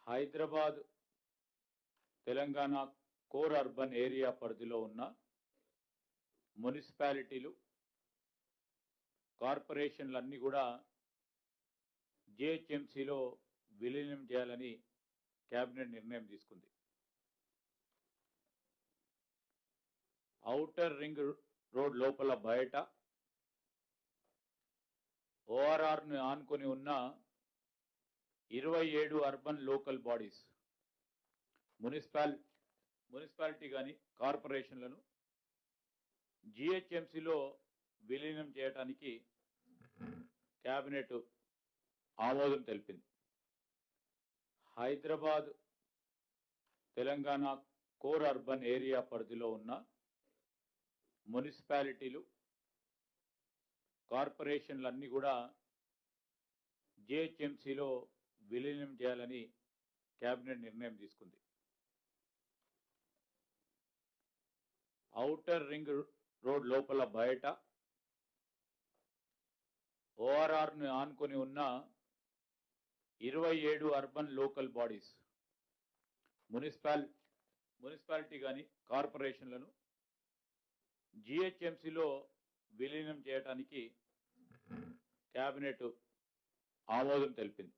Hyderabad Telangana core urban area పరిధిలో ఉన్న మున్సిపాలిటీలు కార్పొరేషన్లన్నీ కూడా జిహెచ్ఎంసీలో విలీనం చేయాలని కేబినెట్ నిర్ణయం తీసుకుంది. ఔటర్ రింగ్ రోడ్ లోపల బయట ఓఆర్ఆర్ను ఆనుకొని ఉన్న 27 అర్బన్ లోకల్ బాడీస్ మున్సిపాలిటీ కానీ కార్పొరేషన్లను జిహెచ్ఎంసీలో విలీనం చేయడానికి కేబినెట్ ఆమోదం తెలిపింది. Hyderabad Telangana core urban area పరిధిలో ఉన్న మున్సిపాలిటీలు కార్పొరేషన్లన్నీ కూడా జిహెచ్ఎంసీలో విలీనం చేయాలని కేబినెట్ నిర్ణయం తీసుకుంది. ఔటర్ రింగ్ రోడ్ లోపల బయట ఓఆర్ఆర్ను ఆనుకొని ఉన్న 27 అర్బన్ లోకల్ బాడీస్ మున్సిపాలిటీ కానీ కార్పొరేషన్లను జిహెచ్ఎంసీలో విలీనం చేయడానికి కేబినెట్ ఆమోదం తెలిపింది.